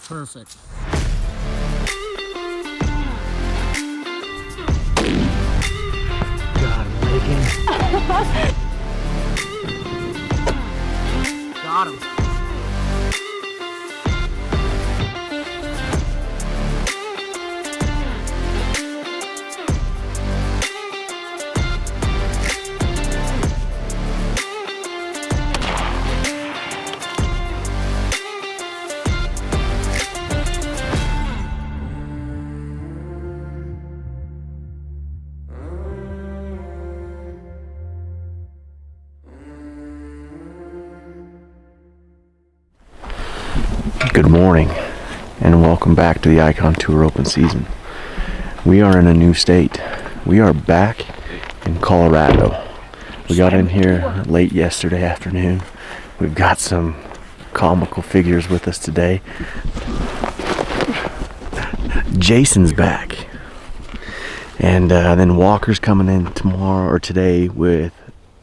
Perfect. Got him, Bacon. Got him. Good morning, and welcome back to the Icon Tour open season. We are in a new state. We are back in Colorado. We got in here late yesterday afternoon. We've got some comical figures with us today. Jason's back. And then Walker's coming in tomorrow or today with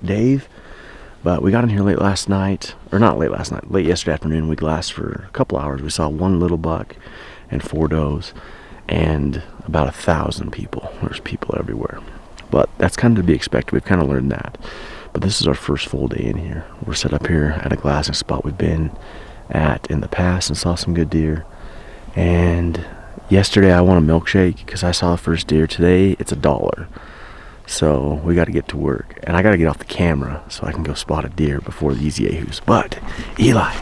Dave. But we got in here late last night, or not late last night, late yesterday afternoon. We glassed for a couple hours. We saw one little buck and 4 does and about 1,000 people. There's people everywhere. But that's kind of to be expected. We've kind of learned that. But this is our first full day in here. We're set up here at a glassing spot we've been at in the past and saw some good deer. And yesterday I won a milkshake because I saw the first deer. Today it's $1. So we got to get to work, and I got to get off the camera so I can go spot a deer before these yahoos. But Eli,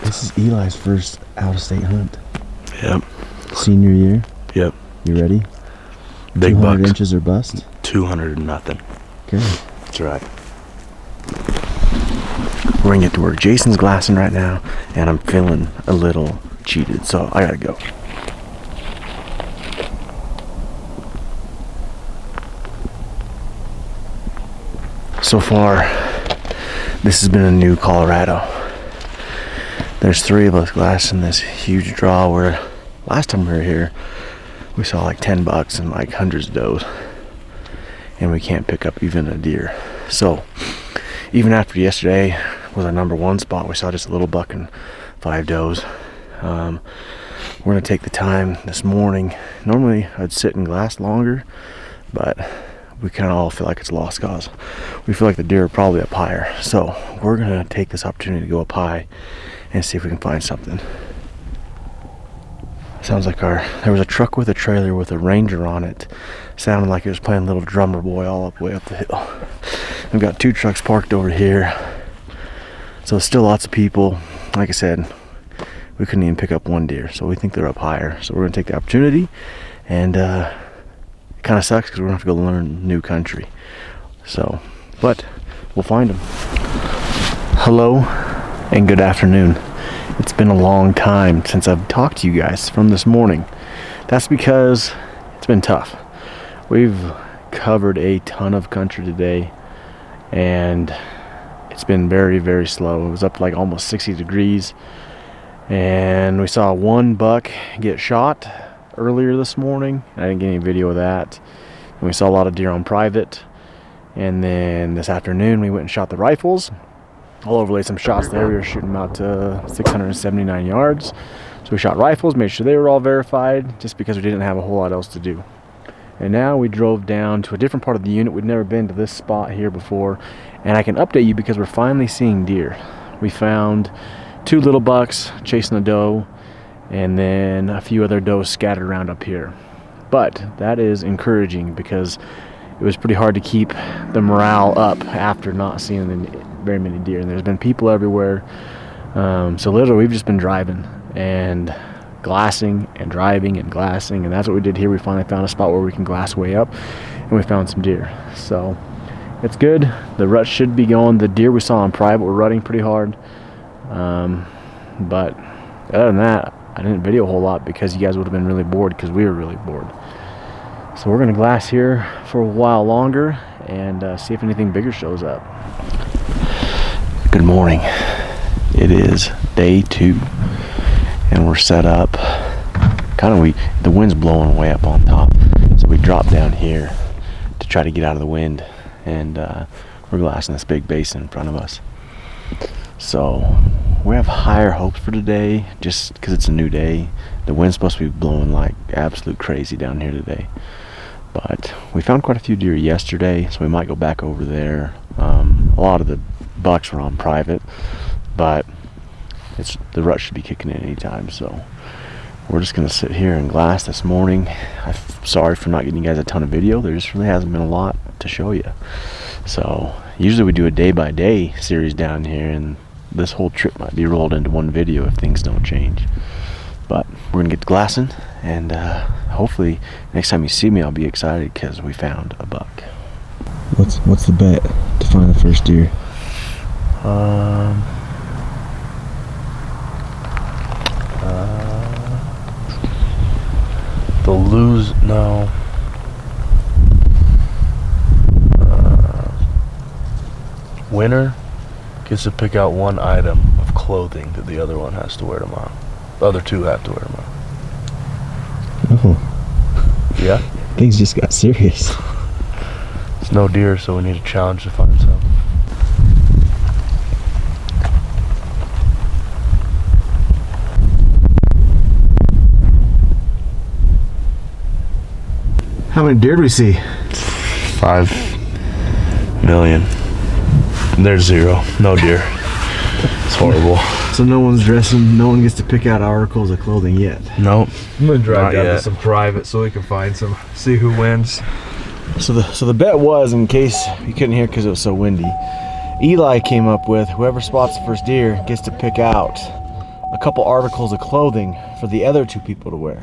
this is Eli's first out-of-state hunt. Yep. Senior year. Yep. You ready? Big 200 bucks. inches or bust. 200 and nothing. Okay. That's right. We're gonna get to work. Jason's glassing right now, and I'm feeling a little cheated, so I gotta go. So far, this has been a new Colorado. There's 3 of us glassing this huge draw where last time we were here, we saw like 10 bucks and like hundreds of does. And we can't pick up even a deer. So, even after yesterday was our number 1 spot, we saw just a little buck and 5 does. We're gonna take the time this morning. Normally, I'd sit and glass longer, but we kind of all feel like it's a lost cause. We feel like the deer are probably up higher. So we're gonna take this opportunity to go up high and see if we can find something. Sounds like there was a truck with a trailer with a Ranger on it. Sounded like it was playing Little Drummer Boy all up way up the hill. We've got 2 trucks parked over here. So still lots of people. Like I said, we couldn't even pick up 1 deer. So we think they're up higher. So we're gonna take the opportunity, and it kind of sucks because we're gonna have to go learn new country. So, but we'll find them. Hello and good afternoon. It's been a long time since I've talked to you guys from this morning. That's because it's been tough. We've covered a ton of country today, and it's been very, very slow. It was up like almost 60 degrees, and we saw 1 buck get shot earlier this morning. I didn't get any video of that. And we saw a lot of deer on private. And then this afternoon we went and shot the rifles. I'll overlay some shots there. We were shooting about 679 yards. So we shot rifles, made sure they were all verified, just because we didn't have a whole lot else to do. And now we drove down to a different part of the unit. We'd never been to this spot here before. And I can update you because we're finally seeing deer. We found 2 little bucks chasing a doe, and then a few other does scattered around up here. But that is encouraging because it was pretty hard to keep the morale up after not seeing very many deer. And there's been people everywhere. So literally we've just been driving and glassing and driving and glassing, and that's what we did here. We finally found a spot where we can glass way up, and we found some deer. So it's good. The rut should be going. The deer we saw on private were rutting pretty hard. But other than that, I didn't video a whole lot because you guys would have been really bored, because we were really bored. So we're gonna glass here for a while longer and see if anything bigger shows up. Good morning. It is day 2, and we're set up. The wind's blowing way up on top, so we dropped down here to try to get out of the wind, and we're glassing this big basin in front of us. So we have higher hopes for today just because it's a new day. The wind's supposed to be blowing like absolute crazy down here today. But we found quite a few deer yesterday, so we might go back over there. A lot of the bucks were on private, but the rut should be kicking in anytime, so we're just gonna sit here and glass this morning. I'm sorry for not getting you guys a ton of video. There just really hasn't been a lot to show you. So usually we do a day-by-day series down here, and this whole trip might be rolled into one video if things don't change. But we're gonna get to glassing, and hopefully next time you see me, I'll be excited because we found a buck. What's the bet to find the first deer? Winner gets to pick out one item of clothing that the other one has to wear tomorrow. The other two have to wear tomorrow. Oh, Yeah? things just got serious. It's no deer, so we need a challenge to find some. How many deer do we see? 5 million. And there's 0. No deer. It's horrible. So no one's dressing, no one gets to pick out articles of clothing yet. Nope. I'm gonna drive Not down yet. to some private so we can find some, see who wins. So the bet was, in case you couldn't hear because it was so windy, Eli came up with whoever spots the first deer gets to pick out a couple articles of clothing for the other 2 people to wear.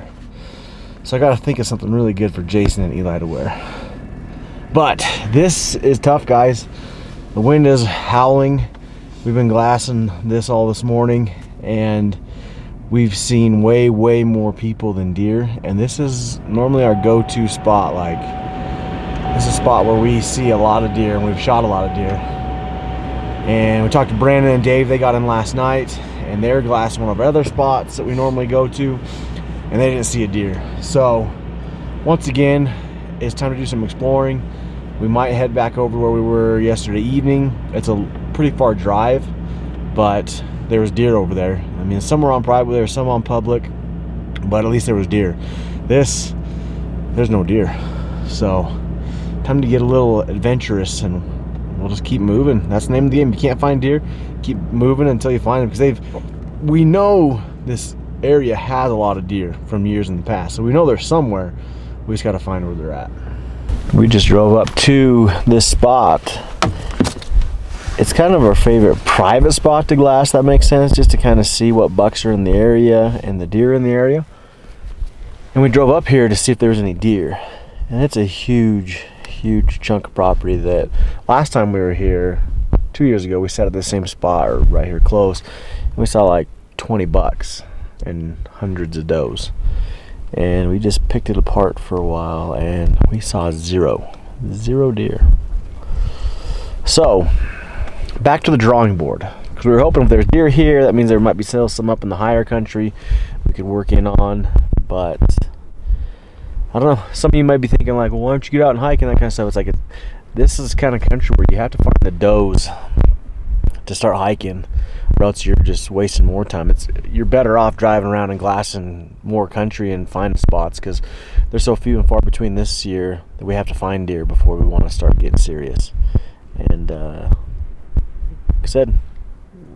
So I gotta think of something really good for Jason and Eli to wear. But this is tough, guys. The wind is howling. We've been glassing this all this morning, and we've seen way more people than deer, and this is normally our go-to spot. Like, this is a spot where we see a lot of deer, and we've shot a lot of deer. And we talked to Brandon and Dave. They got in last night, and they're glassing one of our other spots that we normally go to, and they didn't see a deer. So once again, it's time to do some exploring. We might head back over where we were yesterday evening. It's a pretty far drive, but there was deer over there. I mean, some were on private, there were some on public, but at least there was deer. There's no deer. So time to get a little adventurous, and we'll just keep moving. That's the name of the game. You can't find deer, keep moving until you find them, because we know this area has a lot of deer from years in the past, so we know they're somewhere. We just got to find where they're at. We just drove up to this spot. It's kind of our favorite private spot to glass, that makes sense, just to kind of see what bucks are in the area and the deer in the area. And we drove up here to see if there was any deer, and it's a huge chunk of property that last time we were here 2 years ago, we sat at the same spot, or right here close, and we saw like 20 bucks and hundreds of does. And we just picked it apart for a while, and we saw zero deer. So back to the drawing board, because we were hoping if there's deer here, that means there might be still some up in the higher country we could work in on. But I don't know, some of you might be thinking like, well, why don't you get out and hike and that kind of stuff. It's like, this is kind of country where you have to find the does to start hiking, or else you're just wasting more time. You're better off driving around and glassing more country and finding spots, because there's so few and far between this year that we have to find deer before we want to start getting serious. And like I said,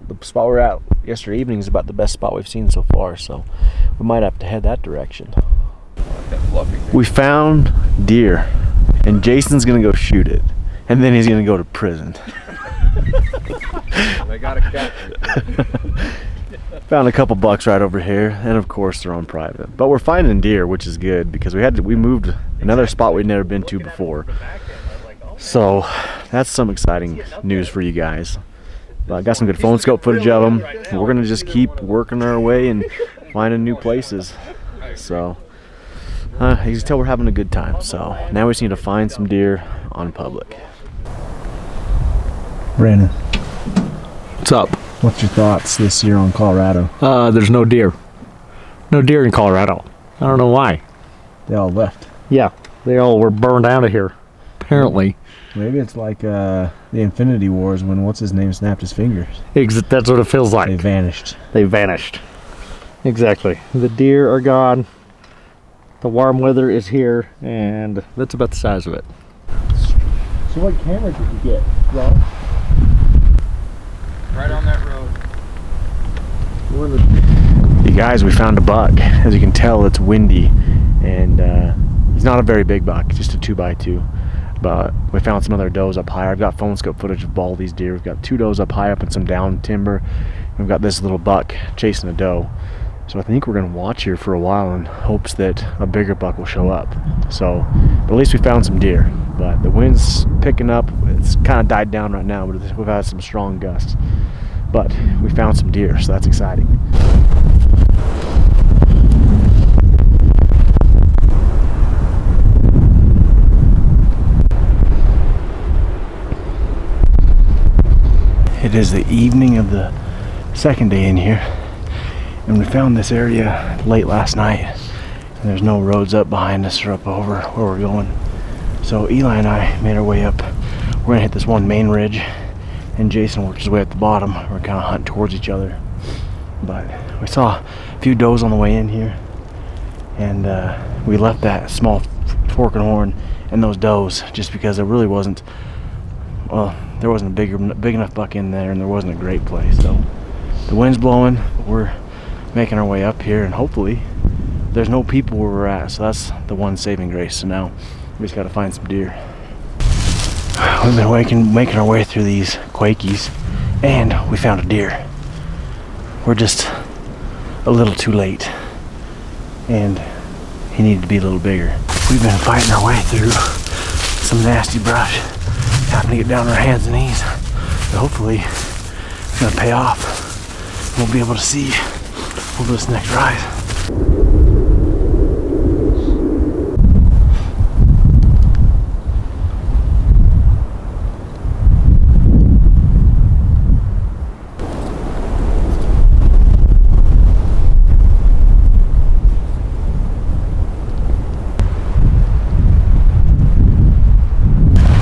the spot we're at yesterday evening is about the best spot we've seen so far, so we might have to head that direction. We found deer, and Jason's gonna go shoot it, and then he's gonna go to prison. They got a capture. Found a couple bucks right over here, and of course they're on private. But we're finding deer, which is good, because we moved another spot we'd never been to before. So that's some exciting news for you guys. But I got some good phone scope footage of them. We're gonna just keep working our way and finding new places. So you can tell we're having a good time. So now we just need to find some deer on public. Brandon, What's up? what's your thoughts this year on Colorado? There's no deer. No deer in Colorado. I don't know why. They all left. Yeah, they all were burned out of here. Apparently. Maybe it's like the Infinity Wars when what's his name snapped his fingers. That's what it feels like. They vanished. They vanished. Exactly. The deer are gone. The warm weather is here, and that's about the size of it. So what camera did you get, Rob? Right on that road. You guys, we found a buck. As you can tell, it's windy, and he's not a very big buck, just a 2x2. But we found some other does up higher. I've got phone scope footage of all these deer. We've got 2 does up high up in some down timber. We've got this little buck chasing a doe. So I think we're gonna watch here for a while in hopes that a bigger buck will show up. So, but at least we found some deer. But the wind's picking up. It's kind of died down right now, but we've had some strong gusts. But we found some deer, so that's exciting. It is the evening of the second day in here, and we found this area late last night, and there's no roads up behind us or up over where we're going. So Eli and I made our way up. We're gonna hit this one main ridge, and Jason worked his way at the bottom. We're kind of hunting towards each other, but we saw a few does on the way in here, and we left that small fork and horn and those does just because there really wasn't, well, there wasn't a big enough buck in there, and there wasn't a great place. So the wind's blowing, but we're making our way up here, and hopefully there's no people where we're at, so that's the one saving grace. So now we just got to find some deer. We've been making our way through these Quakies, and we found a deer. We're just a little too late, and he needed to be a little bigger. We've been fighting our way through some nasty brush, having to get down on our hands and knees, but hopefully it's gonna pay off. We'll be able to see over this next rise.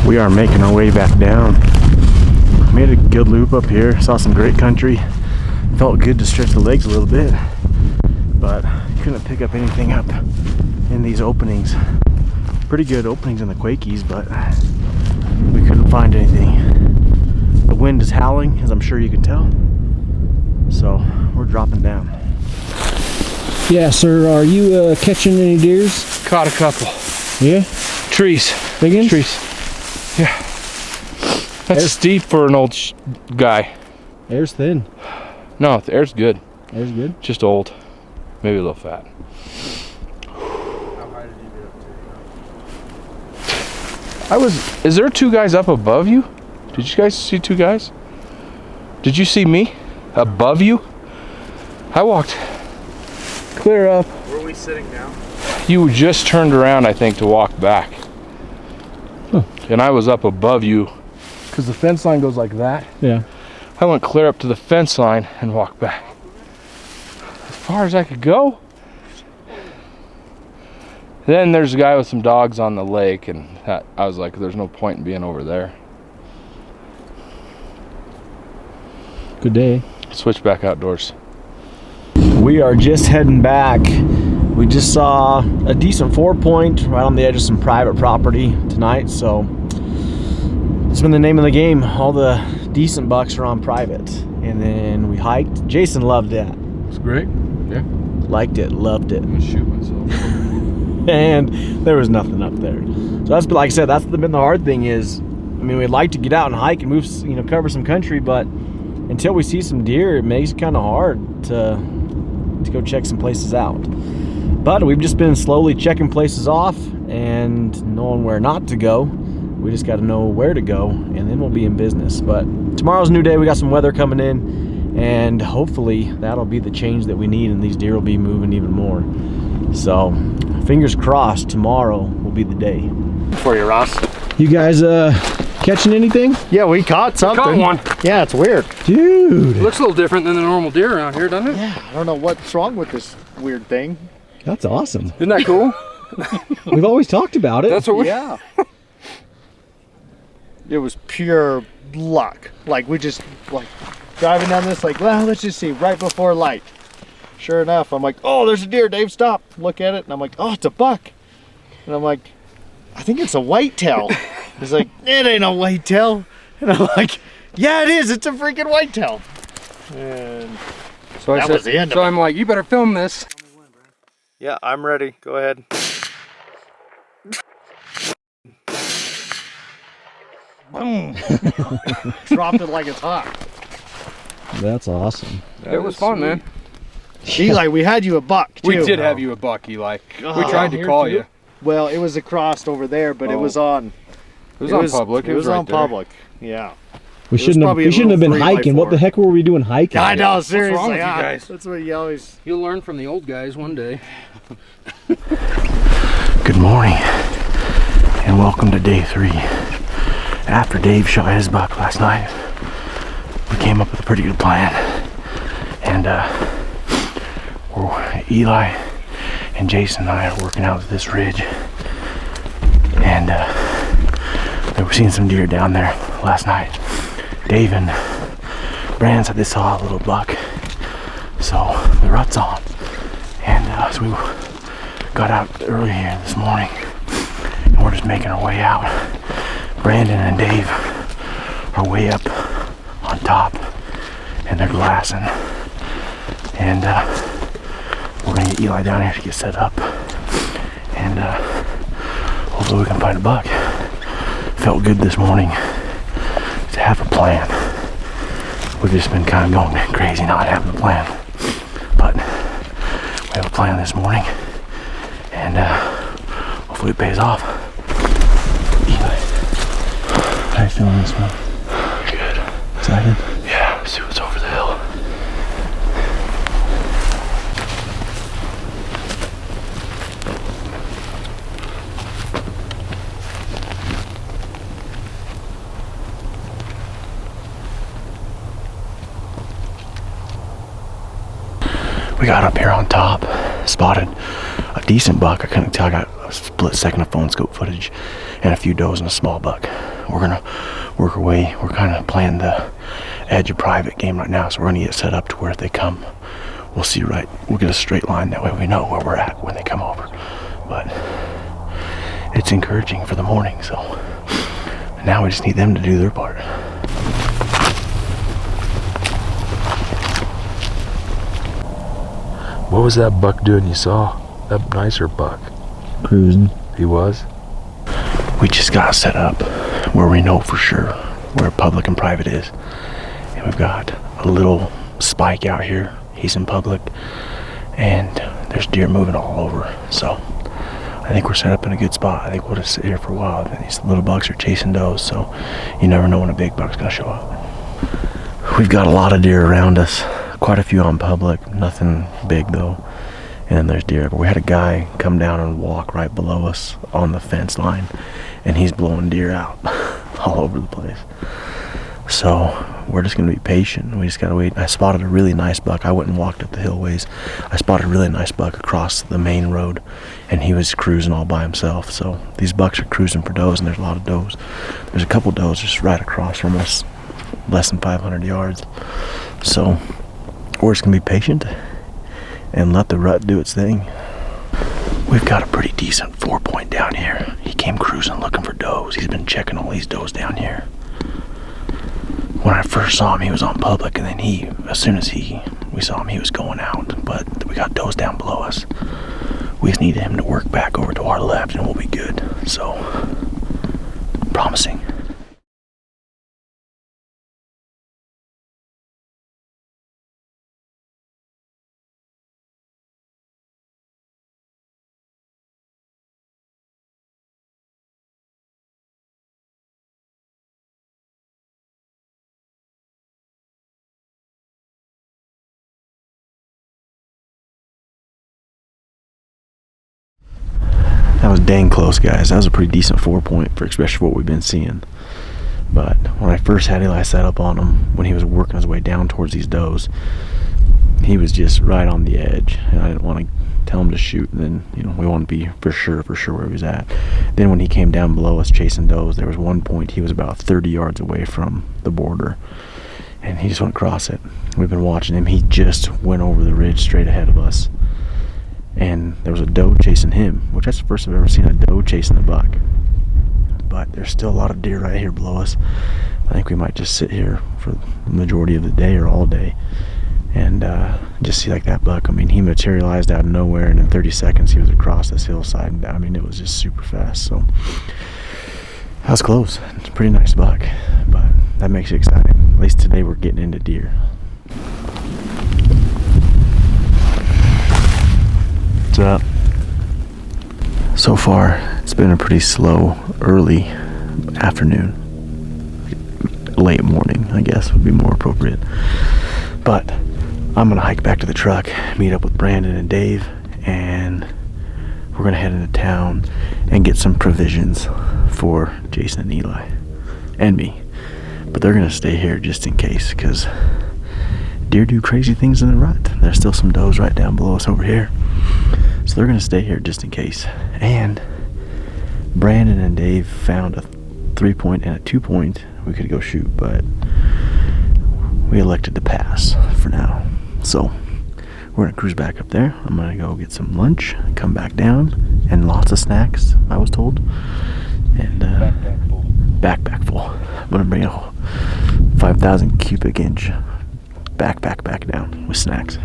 We are making our way back down. Made a good loop up here, saw some great country. Felt good to stretch the legs a little bit, but couldn't pick up anything up in these openings. Pretty good openings in the Quakies, but we couldn't find anything. The wind is howling, as I'm sure you can tell, so we're dropping down. Yeah, sir. Are you catching any deers? Caught a couple. Yeah. Trees. Big ones? Trees. Yeah. That's steep for an old guy. Air's thin. No, the air's good. Air's good. Just old. Maybe a little fat. How high did you get up to? Is there 2 guys up above you? Did you guys see 2 guys? Did you see me? Above you? I walked clear up. Were we sitting down? You just turned around, I think, to walk back. Huh. And I was up above you, because the fence line goes like that. Yeah. I went clear up to the fence line and walked back. As far as I could go. Then there's a guy with some dogs on the lake, and I was like, there's no point in being over there. Good day. Switch back outdoors. We are just heading back. We just saw a decent 4-point right on the edge of some private property tonight, so it's been the name of the game. All the decent bucks are on private. And then we hiked. Jason loved that. It's great. Yeah. Liked it, loved it. I'm gonna shoot myself. And there was nothing up there. So that's, like I said, that's been the hard thing is, I mean, we'd like to get out and hike and move, cover some country, but until we see some deer, it makes it kind of hard to go check some places out. But we've just been slowly checking places off and knowing where not to go. We just got to know where to go, and then we'll be in business. But tomorrow's a new day. We got some weather coming in, and hopefully that'll be the change that we need, and these deer will be moving even more. So fingers crossed tomorrow will be the day. For you, Ross. You guys catching anything? Yeah, we caught something. Caught one. Yeah, it's weird. Dude. Looks a little different than the normal deer around here, doesn't it? Yeah, I don't know what's wrong with this weird thing. That's awesome. Isn't that cool? We've always talked about it. That's what we. Yeah. it was pure luck. Like we just like driving down this, like, well, let's just see right before light. Sure enough, I'm like, oh, there's a deer, Dave, stop. Look at it, and I'm like, oh, it's a buck. And I'm like, I think it's a whitetail. He's like, it ain't a whitetail. And I'm like, yeah, it is. It's a freaking whitetail. And So that was the end of so it. I'm like, you better film this. Yeah, I'm ready. Go ahead. Boom. Dropped it like it's hot. That's awesome. It was fun, man. Eli, we had you a buck, too. We did have you a buck, Eli. We tried to Here call too? you. Well, it was across over there, but it was on. It was on public. It was right on there. public. Yeah. We was shouldn't have. probably We a shouldn't have little been 3x4. hiking. What the heck were we doing hiking? I know, seriously. wrong with you ah, guys? That's what you always. You'll learn from the old guys one day. Good morning, and welcome to day 3. After Dave shot his buck last night, we came up with a pretty good plan, and Eli and Jason and I are working out this ridge, and we were seeing some deer down there last night. Dave and Brand said they saw a little buck, so the rut's on, and so we got out early here this morning, and we're just making our way out. Brandon and Dave are way up on top, and they're glassing, and we're gonna get Eli down here to get set up, and hopefully we can find a buck. Felt good this morning to have a plan. We've just been kind of going crazy not having a plan, but we have a plan this morning, and hopefully it pays off. Eli, how you feeling this one? Good. Excited? Yeah, let's see what's over the hill. We got up here on top, spotted a decent buck. I couldn't tell. I got a split second of phone scope footage and a few does and a small buck. We're gonna work our way. We're kind of playing the edge of private game right now, so we're gonna get set up to where if they come, we'll see right. We'll get a straight line. That way we know where we're at when they come over. But it's encouraging for the morning. So now we just need them to do their part. What was that buck doing you saw? That nicer buck. Cruising. He was? We just got set up where we know for sure where public and private is. And we've got a little spike out here. He's in public. And there's deer moving all over. So I think we're set up in a good spot. I think we'll just sit here for a while. These little bucks are chasing does, so you never know when a big buck's gonna show up. We've got a lot of deer around us. Quite a few on public, nothing big though. And then there's deer. But we had a guy come down and walk right below us on the fence line, and he's blowing deer out all over the place. So we're just gonna be patient. We just gotta wait. I spotted a really nice buck. I went and walked up the hillways. I spotted a really nice buck across the main road, and he was cruising all by himself. So these bucks are cruising for does, and there's a lot of does. There's a couple does just right across from us, less than 500 yards. So we're just gonna be patient and let the rut do its thing. We've got a pretty decent 4-point down here. He came cruising looking for does. He's been checking all these does down here. When I first saw him, he was on public, and then as soon as we saw him, he was going out. But we got does down below us. We just need him to work back over to our left, and we'll be good. So, promising. That was dang close, guys. That was a pretty decent 4-point for especially what we've been seeing. But when I first had Eli set up on him, when he was working his way down towards these does, he was just right on the edge, and I didn't want to tell him to shoot, and then, you know, we want to be for sure where he was at. Then when he came down below us chasing does, there was one point he was about 30 yards away from the border, and he just went across it. We've been watching him. He just went over the ridge straight ahead of us, and there was a doe chasing him, which that's the first I've ever seen a doe chasing a buck. But there's still a lot of deer right here below us. I think we might just sit here for the majority of the day or all day and just see like that buck. I mean, he materialized out of nowhere, and in 30 seconds he was across this hillside. And I mean, it was just super fast. So that was close. It's a pretty nice buck, but that makes it exciting. At least today we're getting into deer. What's up? So far, it's been a pretty slow, early afternoon. Late morning, I guess, would be more appropriate. But I'm gonna hike back to the truck, meet up with Brandon and Dave, and we're gonna head into town and get some provisions for Jason and Eli and me. But they're gonna stay here just in case, because deer do crazy things in the rut. There's still some does right down below us over here, so they're gonna stay here just in case. And Brandon and Dave found a 3-point and a 2-point we could go shoot, but we elected to pass for now. So we're gonna cruise back up there. I'm gonna go get some lunch, come back down, and lots of snacks, I was told. And backpack full. I'm gonna bring a 5,000 cubic inch backpack back down with snacks.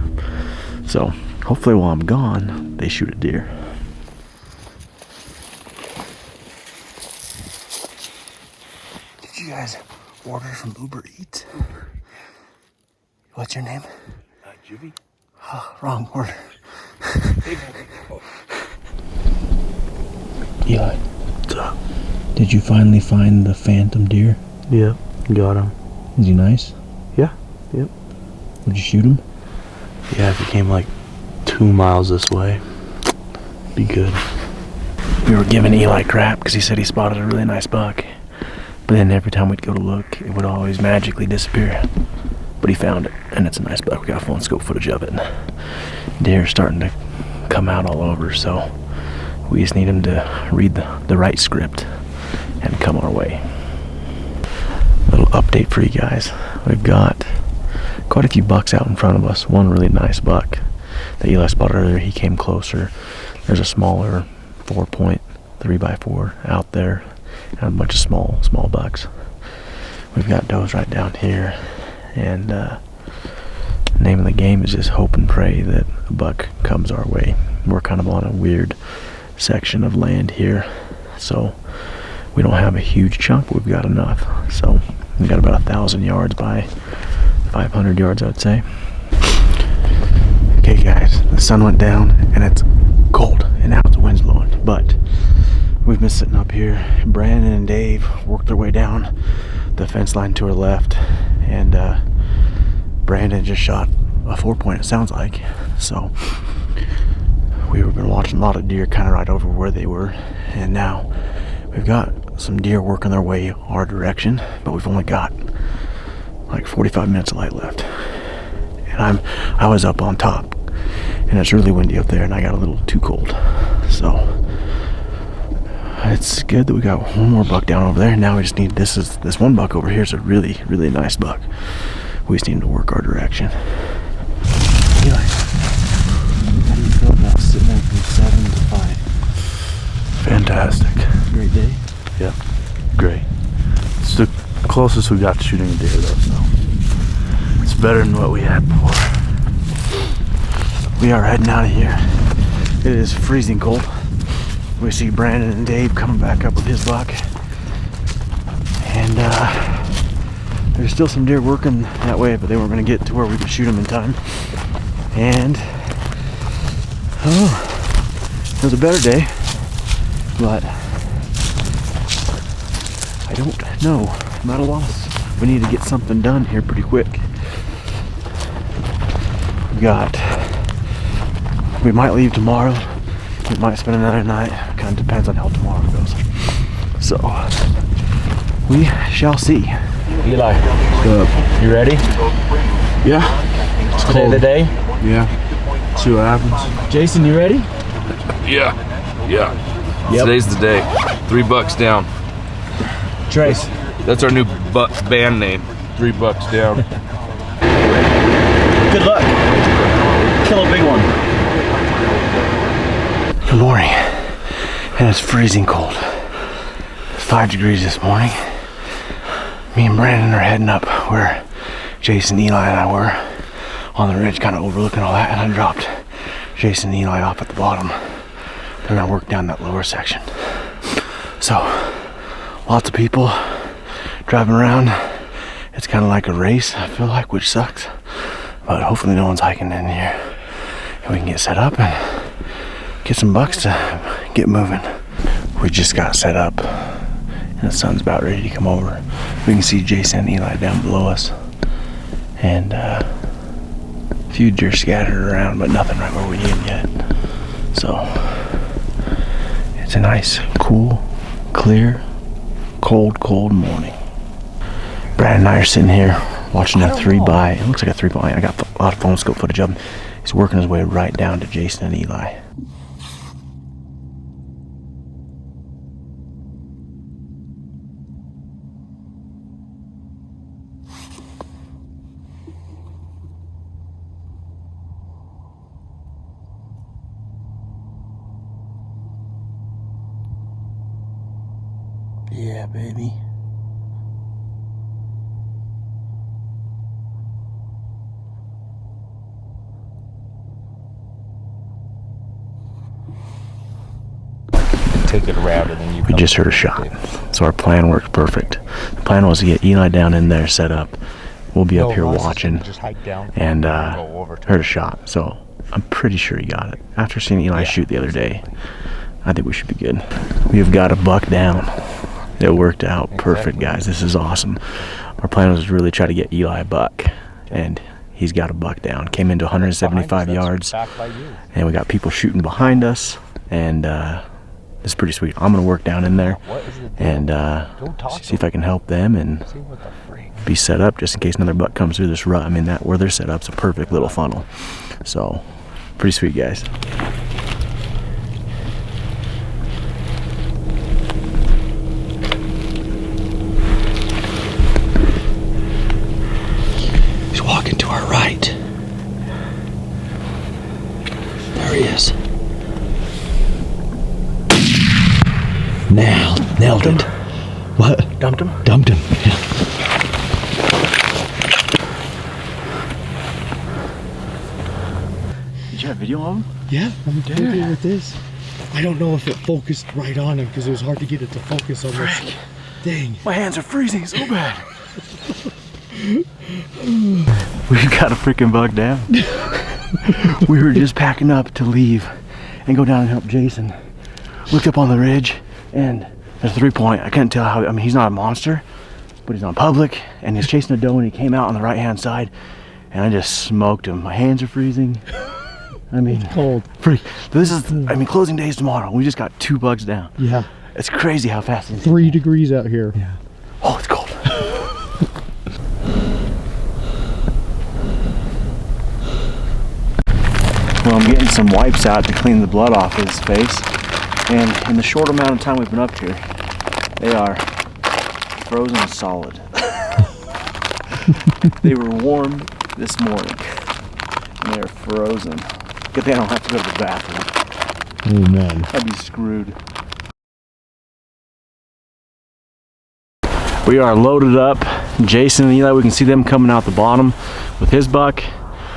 So hopefully while I'm gone, they shoot a deer. Did you guys order from Uber Eats? What's your name? Juvie. Oh, wrong order. Eli, What's up? did you finally find the phantom deer? Yep, got him. Is he nice? Yeah, yep. Would you shoot him? Yeah, if he came like 2 miles this way, be good. We were giving Eli crap because he said he spotted a really nice buck. But then every time we'd go to look, it would always magically disappear. But he found it, and it's a nice buck. We got phone scope footage of it. Deer's starting to come out all over, so we just need him to read the right script and come our way. Little update for you guys. We've got quite a few bucks out in front of us. One really nice buck that Eli spotted earlier. He came closer. There's a smaller 4-point 3x4 out there, and a bunch of small bucks. We've got does right down here, and the name of the game is just hope and pray that a buck comes our way. We're kind of on a weird section of land here, so we don't have a huge chunk, but we've got enough. So we got about 1,000 yards by 500 yards, I would say. Okay guys, the sun went down and it's cold, and now the wind's blowing, but we've been sitting up here. Brandon and Dave worked their way down the fence line to our left, and Brandon just shot a 4-point, it sounds like. So we've been watching a lot of deer kind of right over where they were, and now we've got some deer working their way our direction, but we've only got like 45 minutes of light left. And I was up on top, and it's really windy up there, and I got a little too cold. So it's good that we got one more buck down over there. Now we just need this one buck over here is a really nice buck. We just need to work our direction. Eli, how do you feel about sitting there from 7 to 5? Fantastic. Great day? Yeah, great. It's the closest we got to shooting a deer though, so it's better than what we had before. We are heading out of here. It is freezing cold. We see Brandon and Dave coming back up with his buck, and there's still some deer working that way, but they weren't going to get to where we could shoot them in time. And it was a better day, but I don't know. I'm at a loss. We need to get something done here pretty quick. We might leave tomorrow. We might spend another night. Kind of depends on how tomorrow goes. So we shall see. Eli, you ready? Yeah, it's Today cold. the day? Yeah, See what happens. Jason, you ready? Yeah. Yep. Today's the day. $3 down. Trace. That's our new band name. $3 down. Good luck. Kill a big one. Good morning. And it's freezing cold. 5 degrees this morning. Me and Brandon are heading up where Jason, Eli, and I were on the ridge, kind of overlooking all that, and I dropped Jason and Eli off at the bottom. They're gonna work down that lower section. So, lots of people driving around. It's kind of like a race, I feel like, which sucks. But hopefully no one's hiking in here. And we can get set up and get some bucks to get moving. We just got set up and the sun's about ready to come over. We can see Jason and Eli down below us. And a few deer scattered around, but nothing right where we need them yet. So it's a nice, cool, clear, cold morning. Brad and I are sitting here watching a 3-by. It looks like a 3-by. I got a lot of phone scope footage of him. He's working his way right down to Jason and Eli. Yeah, baby. Take it around and then you We just heard a shot. So our plan worked perfect. The plan was to get Eli down in there set up. We'll be up here watching and heard a shot. So I'm pretty sure he got it. After seeing Eli shoot the other day, I think we should be good. We've got a buck down. It worked out perfect, guys. This is awesome. Our plan was to really try to get Eli a buck, and he's got a buck down. Came into 175 yards, and we got people shooting behind us, and it's pretty sweet. I'm gonna work down in there and see if I can help them and be set up just in case another buck comes through this rut. I mean, that where they're set up's a perfect little funnel. So pretty sweet, guys. He's walking to our right. There he is. Nailed it. What? Dumped him? Dumped him, yeah. Did you have video of him? Yeah, I'm doing with this. I don't know if it focused right on him because it was hard to get it to focus on this thing. My hands are freezing so bad. We've got a freaking buck down. We were just packing up to leave and go down and help Jason. Looked up on the ridge and there's a 3-point. I couldn't tell how, I mean, he's not a monster, but he's on public and he's chasing a doe and he came out on the right hand side and I just smoked him. My hands are freezing. I mean, It's cold. This is, I mean, closing day is tomorrow. We just got 2 bucks down. Yeah. It's crazy how fast it is. 3 degrees out here. Yeah. Oh, it's cold. Well, I'm getting some wipes out to clean the blood off his face. And in the short amount of time we've been up here, they are frozen solid. They were warm this morning, and they're frozen. Good thing I don't have to go to the bathroom. Amen. I'd be screwed. We are loaded up. Jason and Eli, we can see them coming out the bottom with his buck.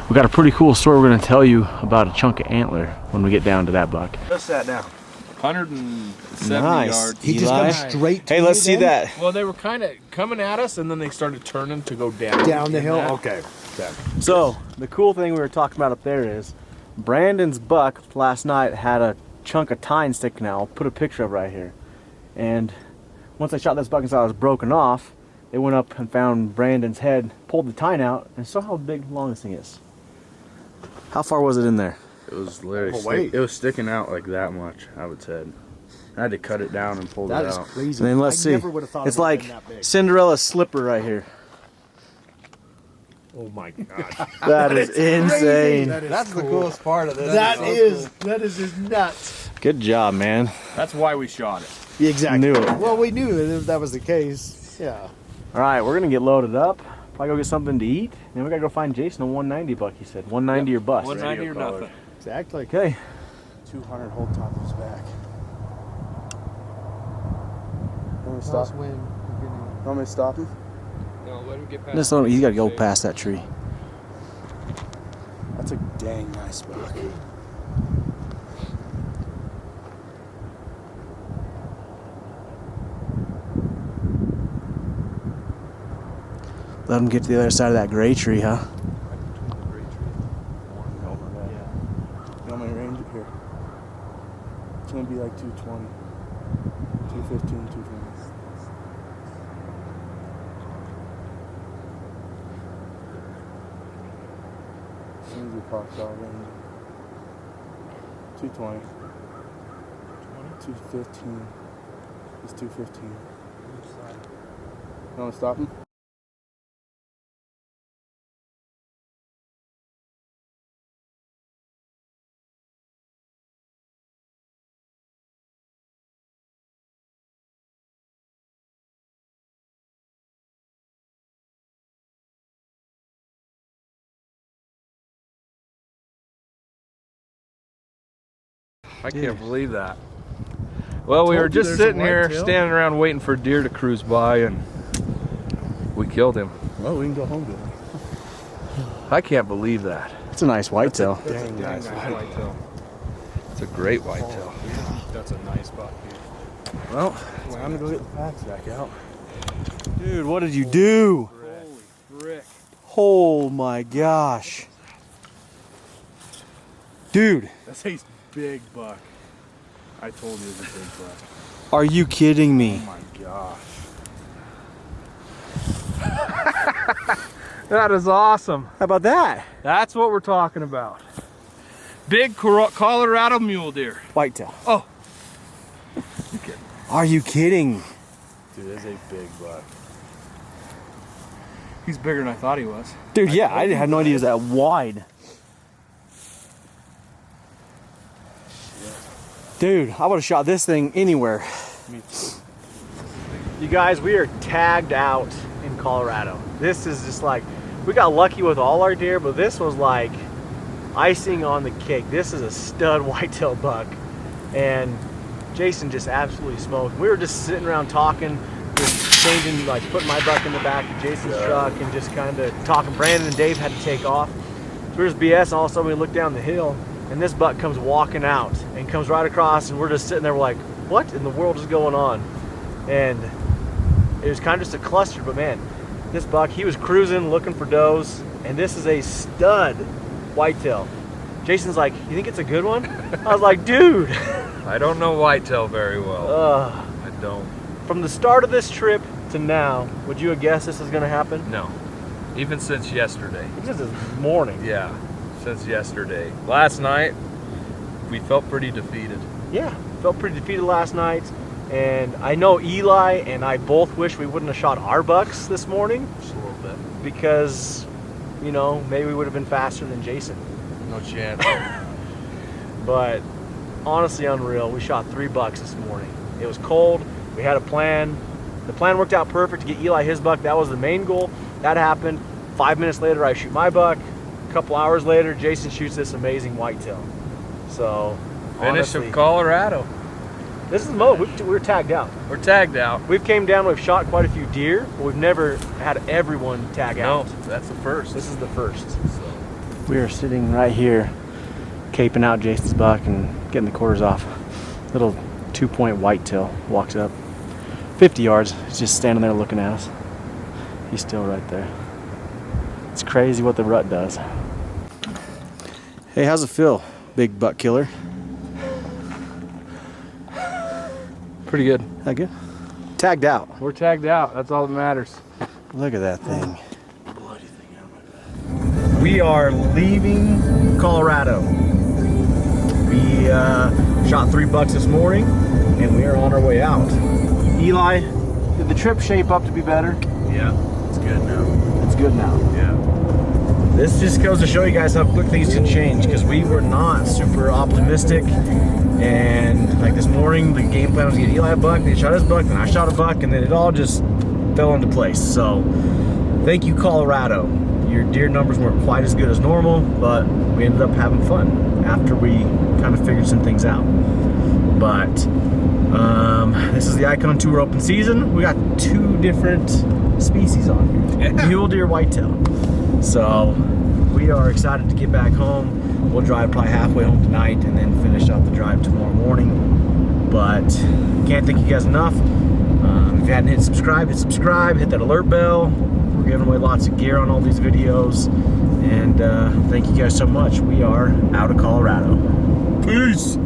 We got a pretty cool story we're going to tell you about a chunk of antler when we get down to that buck. Let's sat down. 170 Nice. yards. He just comes straight to Hey, let's see you then? that. Well, they were kind of coming at us, and then they started turning to go down. Down the hill? That- Okay. So, the cool thing we were talking about up there is Brandon's buck last night had a chunk of tine sticking out. I'll put a picture of it right here. And once I shot this buck and saw it was broken off, they went up and found Brandon's head, pulled the tine out, and saw how big long this thing is. How far was it in there? It was literally wait. it was sticking out like that much, I would say. I had to cut it down and pull That it is out. crazy. And then let's I see. never would have thought It's it would've like been that big. Cinderella's slipper right here. Oh my god. That is insane. That's the coolest part of this. That is just nuts. Good job, man. That's why we shot it. Exactly. Knew it. Well, we knew it if that was the case. Yeah. All right, we're gonna get loaded up. Probably go get something to eat. Then we gotta go find Jason a 190 buck. He said 190 or bust. 190 or nothing. Exactly. Okay. 200 hold top of his back. Want me to Cross stop? wind. Want me to stop him? No, let him get past. Just let him, he's gotta go past that tree. That's a dang nice buck. Let him get to the other side of that gray tree, huh? You want me to range it here? It's gonna be like 220, 215, 220. As soon as he parks, I'll range it. 220. 215. It's 215. You want to stop him? I can't believe that. Well, we were told you just there's a sitting here, whitetail. standing around waiting for a deer to cruise by, and we killed him. Well, we can go home today. I can't believe that. It's a nice whitetail. Dang nice whitetail. It's a great whitetail. That's a nice buck, dude. Well, time to go get the packs back out. Dude, what did you do? Frick. Oh my gosh. Dude, That's a big buck. I told you it was a big buck. are you kidding me? Oh my gosh. That is awesome. How about that? That's what we're talking about. Big Colorado mule deer. Whitetail. Oh. Are you kidding? Dude, that's a big buck. He's bigger than I thought he was. Dude, yeah, I had no idea it was that wide. Dude, I would have shot this thing anywhere. Me too. You guys, we are tagged out in Colorado. This is just like, we got lucky with all our deer, but this was like icing on the cake. This is a stud whitetail buck. And Jason just absolutely smoked. We were just sitting around talking, just changing, like putting my buck in the back of Jason's truck and just kind of talking. Brandon and Dave had to take off. So we were just BS, and all of a sudden we look down the hill and this buck comes walking out and comes right across, and we're just sitting there, we're like, what in the world is going on? And it was kind of just a cluster, but man, this buck, he was cruising looking for does, and this is a stud whitetail. Jason's like, you think it's a good one? I was like, dude. I don't know whitetail very well. I don't. From the start of this trip to now, would you have guessed this is gonna happen? No. Even since yesterday. This is this morning. Yeah. Since yesterday. Last night, we felt pretty defeated. Yeah, felt pretty defeated last night. And I know Eli and I both wish we wouldn't have shot our bucks this morning. Just a little bit. Because, you know, maybe we would have been faster than Jason. No chance. But honestly unreal. We shot 3 bucks this morning. It was cold. We had a plan. The plan worked out perfect to get Eli his buck. That was the main goal. That happened. 5 minutes later, I shoot my buck. A couple hours later, Jason shoots this amazing whitetail. So, Finish honestly, of Colorado. this is the mode. We're tagged out. We're tagged out. We've came down, we've shot quite a few deer, but we've never had everyone tag No, out. that's the first. This is the first. We are sitting right here, caping out Jason's buck and getting the quarters off. Little 2-point whitetail walks up. 50 yards, he's just standing there looking at us. He's still right there. It's crazy what the rut does. Hey, how's it feel, big buck killer? Pretty good. That good? Tagged out. We're tagged out. That's all that matters. Look at that thing. We are leaving Colorado. We shot 3 bucks this morning, and we are on our way out. Eli, did the trip shape up to be better? Yeah, it's good now. It's good now. Yeah. this just goes to show you guys how quick things can change, because we were not super optimistic. And like this morning, the game plan was to get Eli a buck, then he shot his buck, then I shot a buck, and then it all just fell into place. So thank you, Colorado. Your deer numbers weren't quite as good as normal, but we ended up having fun after we kind of figured some things out. But this is the Icon Tour open season. We got 2 different species on here. Mule deer, whitetail. So we are excited to get back home. We'll drive probably halfway home tonight and then finish up the drive tomorrow morning. But can't thank you guys enough. If you hadn't hit subscribe, hit that alert bell. We're giving away lots of gear on all these videos. And thank you guys so much. We are out of Colorado. Peace.